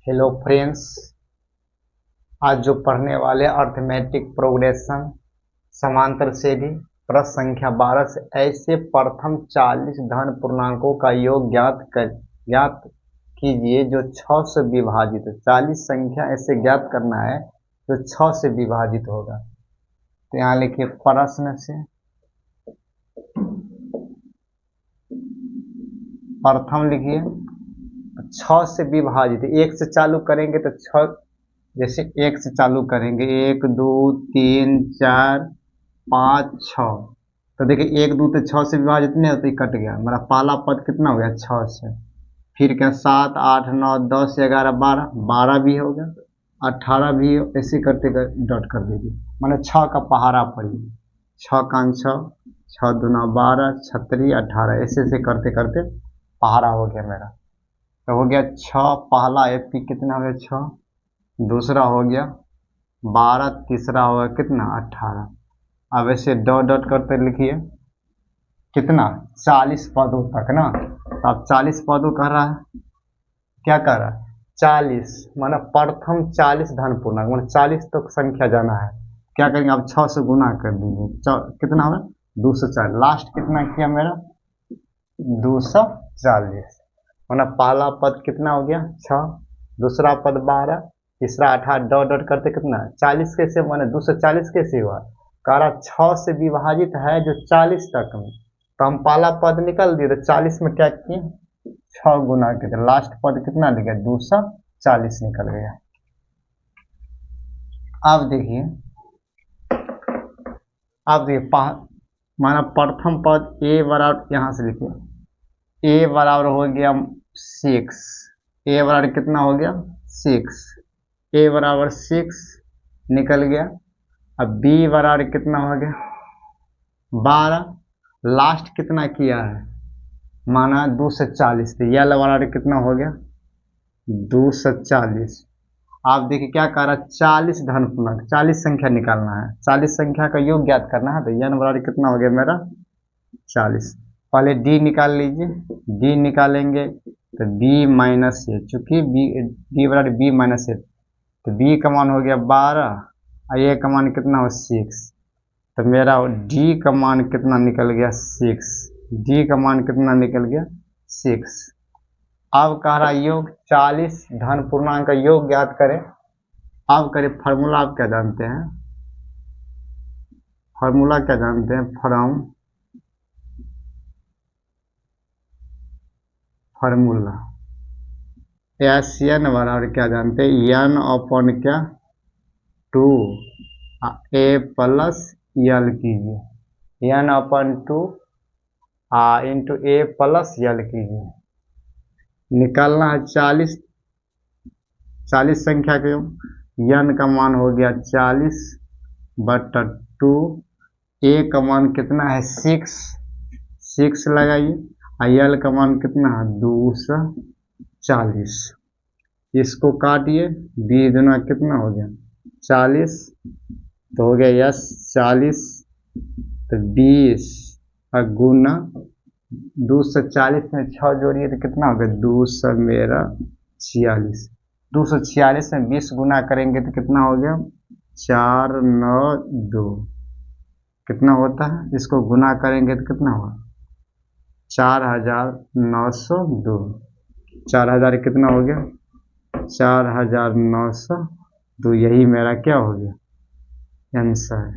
Hello friends, आज जो पढ़ने वाले अर्थमेटिक प्रोग्रेशन समांतर श्रेणी प्रश्न संख्या 12 से ऐसे प्रथम 40 धन पूर्णांकों का योग ज्ञात कीजिए जो 6 से विभाजित है। 40 संख्या ऐसे ज्ञात करना है जो 6 से विभाजित होगा। तो यहाँ लिखिए प्रश्न से प्रथम लिखिए 6 से विभाजित, 1 से चालू करेंगे तो 6, जैसे 1 से चालू करेंगे 1 2 3 4 5 6, तो देखिए 1 2 तो 6 से विभाजित नहीं होती, कट गया मेरा पहला पद। कितना हो गया 6 से, फिर क्या 7 8 9 10 11 12, 12 भी हो गया, 18 भी, ऐसे करते डॉट कर दीजिए, मैंने 6 का पहाड़ा पड़ी, 6 का 6 6 दूना 12 36 18, ऐसे ऐसे करते करते पहाड़ा हो गया मेरा। तो हो गया 6 पहला एपी कितना हो गया 6, दूसरा हो गया 12, तीसरा हो गया कितना 18। अब ऐसे डॉट डॉट करते लिखिए कितना 40 पदों तक ना। तो अब 40 पदों कह रहा है, क्या कह रहा है 40, माना प्रथम 40 धन पूर्णांक, मतलब 40 तक संख्या जाना है। क्या करेंगे अब 6 से गुना कर दीजिए, कितना होगा 240, लास्ट कितना किया मेरा 240, मतलब पहला पद कितना हो गया 6, दूसरा पद 12, तीसरा 18, डॉट डॉट करते कितना 40 कैसे, माने 240 कैसे हुआ, कह रहा 6 से विभाजित है जो 40 तक में। तो हम पहला पद निकल दिए, तो 40 में क्या किए 6 गुना के, तो लास्ट पद कितना लिखा 240 निकल गया। अब देखिए माना प्रथम पद ए बराबर, यहां से लिखिए ए बराबर हो गया 6, ए बराबर कितना हो गया 6, ए बराबर 6 निकल गया। अब बी बराबर कितना हो गया 12, लास्ट कितना किया है माना 240, तो एल बराबर कितना हो गया 240। आप देखिए क्या कह रहा है 40 धन पूर्णांक, 40 संख्या निकालना है, 40 संख्या का योग ज्ञात करना है। तो एन बराबर कितना हो गया मेरा 40। पहले डी निकाल लीजिए, डी निकालेंगे तो बी माइनस ए, चूंकि डी बराबर बी माइनस ए, तो बी का मान हो गया 12 और ए का मान कितना हो 6, तो मेरा डी का मान कितना निकल गया 6, डी का मान कितना निकल गया 6। अब कह रहा योग 40 धन पूर्णांक का योग ज्ञात करें। अब करें फार्मूला, आप क्या जानते हैं, फार्मूला क्या जानते हैं, फार्मूला एस एन बराबर क्या जानते हैं, एन अपॉन क्या 2 ए प्लस एल कीजिए, एन अपॉन 2 इंटू ए प्लस एल कीजिए। निकालना है 40 संख्या के एन का मान हो गया 40 बटा 2, ए का मान कितना है 6 लगाइए, एल का मान कितना है 240, इसको काटिए, बी दुना कितना हो गया 40, तो हो गया यस 40, तो 20 और गुना 240 में 6 जोड़िए तो कितना हो गया 200 मेरा 46, 246 में 20 गुना करेंगे तो कितना हो गया 492, कितना होता है, इसको गुना करेंगे तो कितना होगा 4902, 4000 कितना हो गया 4902, यही मेरा क्या हो गया आंसर है।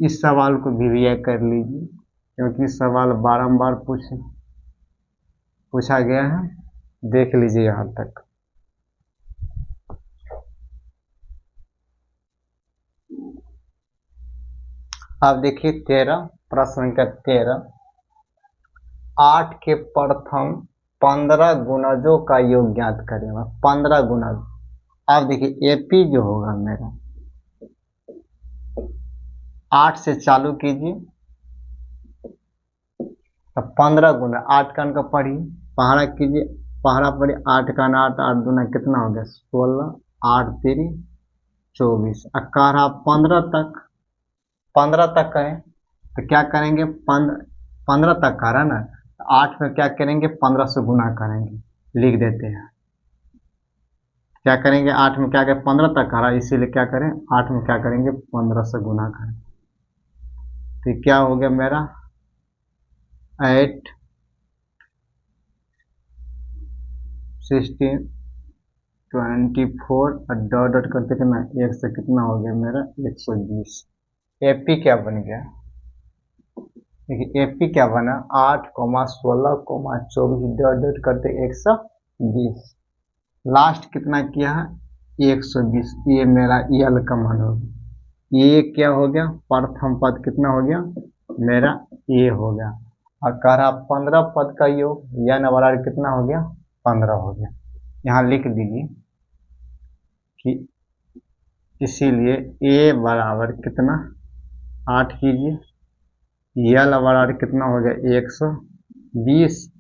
इस सवाल को भी कर लीजिए क्योंकि सवाल बारंबार पूछा गया है, देख लीजिए यहां तक। अब देखिए 13 प्रश्न संख्या 13, 8 के प्रथम 15 गुणजों का योग ज्ञात करें, 15 गुणज। अब देखिए एपी जो होगा मेरा 8 से चालू कीजिए, तो 15 गुना 8 का अंक पढ़िए, पहाड़ा कीजिए, पहाड़ा पढ़िए, 8 का 8 8 दूना कितना हो गया 16, 8 3 24, अकारा 15 तक करें तो क्या करेंगे 15 तक कह रहा ना, 8 में क्या करेंगे 15 से गुना करेंगे, लिख देते हैं, क्या करेंगे, 8 में क्या करें, 15 तक आ रहा है, इसीलिए क्या करें, 8 में क्या करेंगे, 15 से गुना करें। तो क्या हो गया मेरा 8 16 24 और डॉट डॉट करते कितना, एक से कितना हो गया मेरा 120। एपी क्या बन गया, देखिए एपी क्या बना, 8,16,24 डॉट डॉट करते 120, लास्ट कितना किया है 120, ये मेरा यल का मान हो गया। ये क्या हो गया, प्रथम पद कितना हो गया मेरा, ये हो गया। और कह रहा 15 पद का योग या नवार कितना हो गया, 15 हो गया। यहाँ लिख दीजिए कि इसीलिए ए बराबर कितना 8 कीजिए, यल बराबर कितना हो गया 120,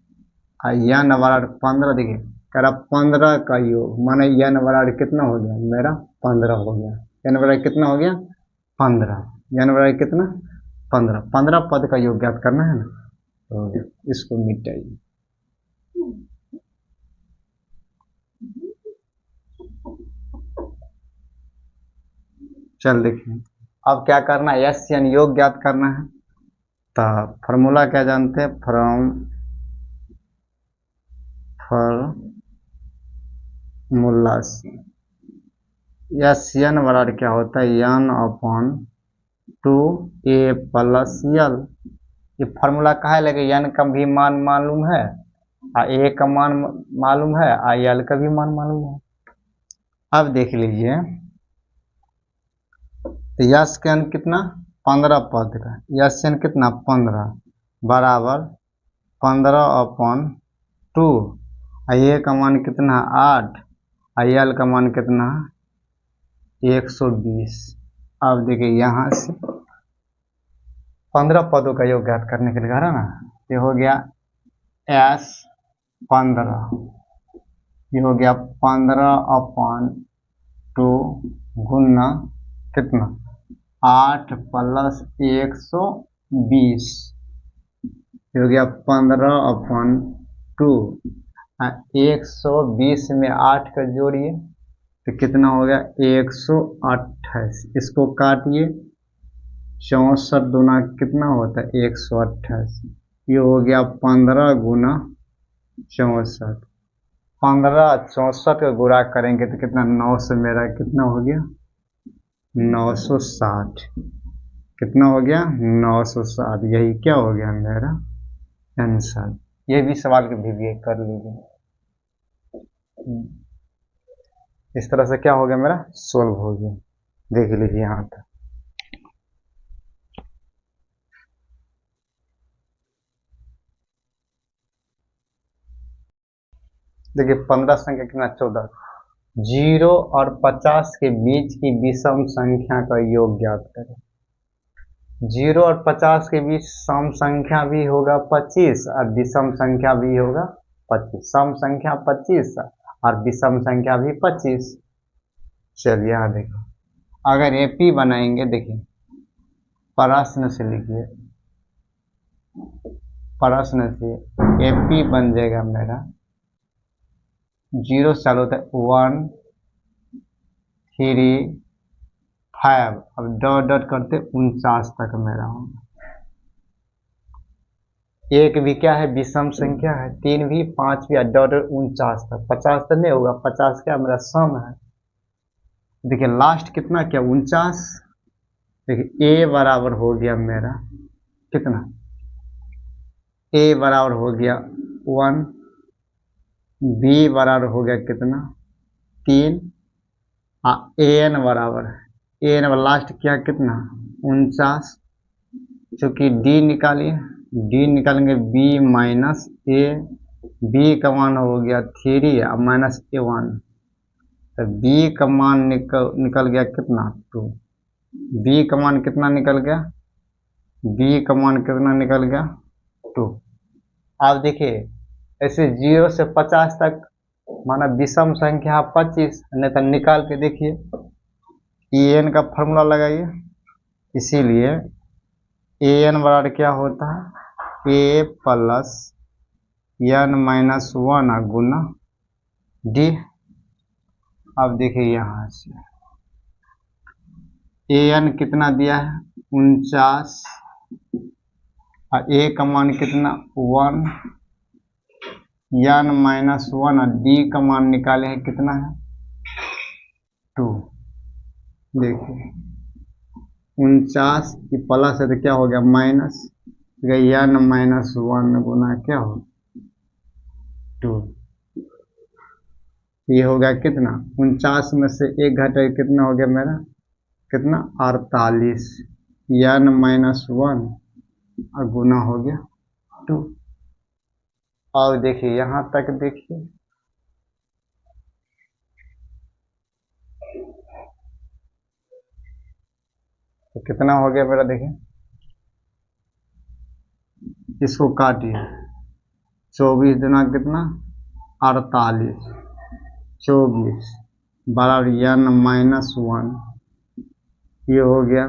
और यन बराबर 15, देखिए कह रहा 15 का योग माने यन बराबर कितना हो गया मेरा 15 हो गया, यन बराबर कितना हो गया 15, यन बराबर कितना 15, 15 पद का योग ज्ञात करना है ना, तो इसको मिटाइए। चल देखिए अब क्या करना है, यस यानी योग ज्ञात करना है। तो फॉर्मूला क्या जानते हैं, फॉर्मूला यस यन बराबर क्या होता है, यन अपॉन 2a प्लस यल। ये फार्मूला कहा है, लगे यन का भी मान मालूम है, और ए का मान मालूम है, और यल का भी मान मालूम है। अब देख लीजिए तो यस का n कितना 15 पद का, यस n कितना 15 बराबर 15 अपॉन 2, ए का मान कितना 8, और यल का मान कितना 120। अब देखिए यहाँ से 15 पदों का योग ज्ञात करने के लिए कह रहा ना, ये हो गया एस 15, ये हो गया 15 अपॉन 2 गुना कितना 8 प्लस 120, ये हो गया 15 अपॉन 2, 120 में 8 का जोड़िए तो कितना हो गया 128, इसको काटिए 64 दूना कितना होता है 128, ये हो गया 15 गुना 64, 15 64 का गुणा करेंगे तो कितना 9 से मेरा कितना हो गया 960, कितना हो गया 960, यही क्या हो गया मेरा आंसर। ये भी सवाल के भी कर लीजिए, इस तरह से क्या हो गया मेरा सोल्व हो गया, देख लीजिए यहाँ तक। देखिए 15 संख्या कितना 14, 0 और 50 के बीच की विषम संख्या का योग ज्ञात करें। 0 और 50 के बीच सम संख्या भी होगा 25 और विषम संख्या भी होगा 25, सम संख्या 25 और विषम संख्या भी 25। चलिए यहाँ देखिए अगर एपी बनाएंगे, देखिए प्रश्न से लिखिए, प्रश्न से एपी बन जाएगा मेरा 0 चालू होता है 1 3 5, अब डॉट डॉट करते 49 तक मेरा होगा। एक भी क्या है विषम संख्या है, 3 भी 5 भी डॉट 49 तक, 50 तक नहीं होगा, 50 क्या मेरा सम है। देखिए लास्ट कितना क्या 49, देखिए ए बराबर हो गया मेरा कितना, ए बराबर हो गया 1, बी बराबर हो गया कितना 3, एन बराबर एन लास्ट क्या कितना 49, चूंकि डी निकालिए, डी निकालेंगे बी माइनस ए, बी का मान हो गया 3 और माइनस A1, तो बी का मान निकल गया कितना 2, बी का मान कितना निकल गया, बी का मान कितना निकल गया 2। अब देखिए ऐसे 0 से 50 तक माना विषम संख्या 25, नहीं तो निकाल के देखिए एन का फॉर्मूला लगाइए, इसीलिए एन बराबर क्या होता है ए प्लस n माइनस 1 गुना डी, अब देखिए यहाँ से an कितना दिया है 49 और a का मान कितना 1 n -1 और d का मान निकाले हैं कितना है 2। देखिए 49 की प्लस है तो क्या हो गया माइनस n -1 गुना क्या हो 2। ये हो गया कितना 49 में से एक घटा कितना हो गया मेरा कितना 48 n -1 और गुना हो गया 2। और देखिए यहां तक देखिए तो कितना हो गया मेरा देखिए इसको काटिए 24 गुना कितना 48 24 बराबर n -1 ये हो गया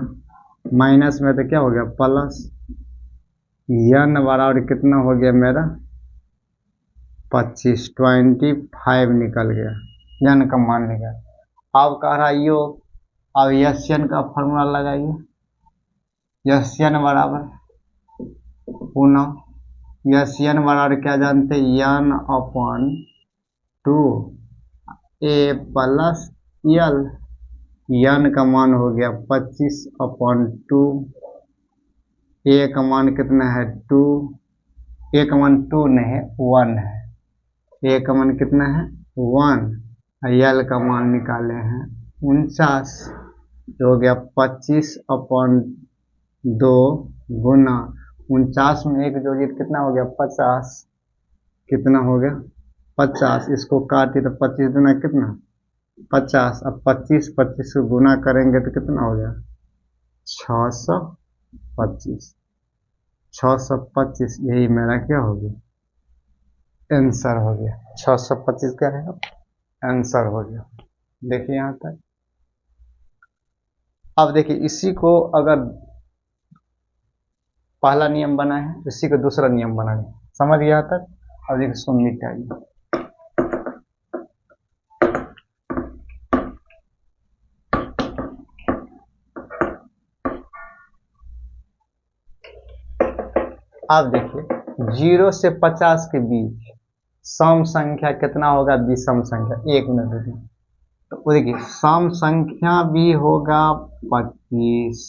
माइनस में तो क्या हो गया प्लस n बराबर कितना हो गया मेरा 25 25 निकल गया n का मान निकल। अब कह रहा योग अब SN का फॉर्मूला लगाइए SN बराबर पुनः SN बराबर क्या जानते हैं n upon 2 a plus l n का मान हो गया 25 अपॉन 2 a का मान कितना है 2 a का मान 2 नहीं है 1 है a का मान कितना है 1 l का मान निकाले हैं 49 हो गया 25 अपॉन 2 गुना 49 में एक जोड़िए कितना हो गया 50 कितना हो गया 50 इसको काटे तो 25 गुना कितना 50 अब 25 को गुना करेंगे तो कितना हो गया 625 625 यही मेरा क्या हो गया आंसर हो गया 625 क्या रहेगा आंसर हो गया। देखिए यहाँ तक अब देखिए इसी को अगर पहला नियम बना है इसी को दूसरा नियम बना है समझ गया तक। अब देखिए इसको मिटाइए अब देखिए 0 से 50 के बीच सम संख्या कितना होगा विषम संख्या 1 मिनट देखिए तो देखिए सम संख्या भी होगा 25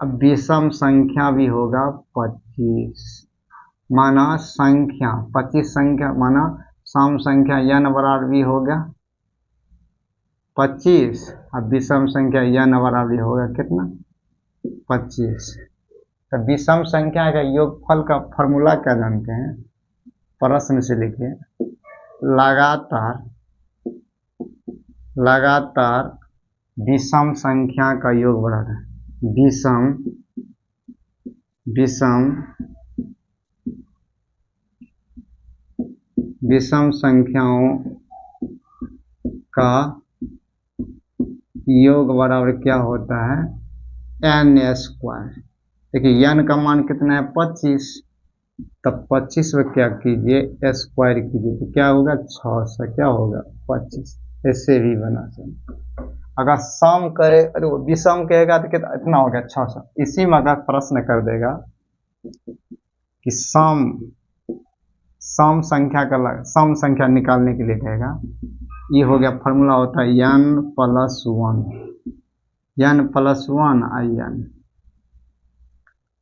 अब विषम संख्या भी होगा 25 माना संख्या 25 संख्या माना सम संख्या n बराबर भी होगा 25 अब विषम संख्या n बराबर होगा कितना 25। तो विषम संख्या का योगफल का फॉर्मूला क्या जानते हैं प्रश्न से लिखिए लगातार विषम संख्या का योग बराबर है विषम संख्याओं का योग बराबर क्या होता है n स्क्वायर। देखिए n का मान कितना है 25 तब 25 में क्या कीजिए स्क्वायर कीजिए तो क्या होगा 600 क्या होगा 25 ऐसे भी बना सकते। अगर सम करे अरे वो विषम कहेगा तो कितना इतना हो गया 600। इसी में अगर प्रश्न कर देगा कि सम संख्या निकालने के लिए कहेगा ये हो गया फॉर्मूला होता है n + 1 आई n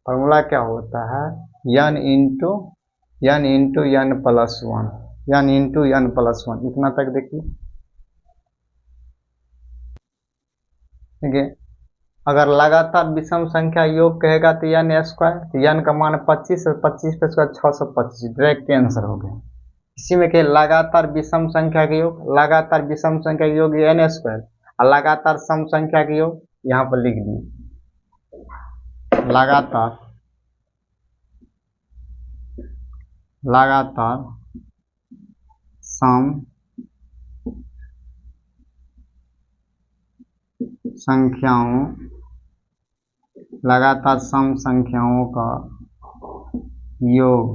फॉर्मूला क्या होता है n इंटू n प्लस 1 इतना तक देखिए ठीक है। अगर लगातार विषम संख्या योग कहेगा तो n स्क्वायर तो n का मान 25 और 25 पे इसका 625 डायरेक्ट आंसर हो गया। इसी में कहे लगातार विषम संख्या के योग लगातार विषम संख्या के योग n स्क्वायर और लगातार सम संख्या के योग यहाँ पर लिख दिए लगातार सम संख्याओं का योग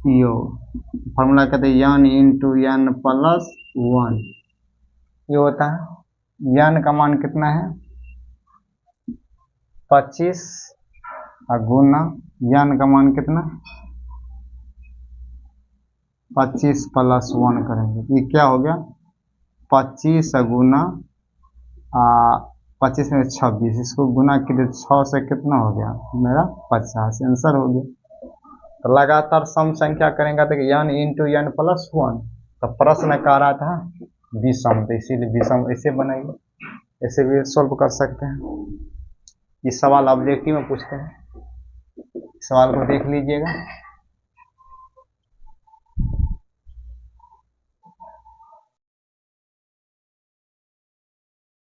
यो फॉर्मूला कहते हैं n इंटू एन प्लस 1। ये होता है n का मान कितना है 25 और गुना n का मान कितना 25 प्लस 1 करेंगे। ये क्या हो गया 25 गुना 25 में 26, इसको गुना कीजिए 6 से कितना हो गया मेरा 50, आंसर हो गया। तो लगातार सम संख्या करेंगे तो n इंटू एन प्लस 1। तो प्रश्न कह रहा था विषम, तो इसीलिए विषम ऐसे बनाइए, ऐसे भी सॉल्व कर सकते हैं। ये सवाल ऑब्जेक्टिव में पूछते हैं, सवाल को देख लीजिएगा।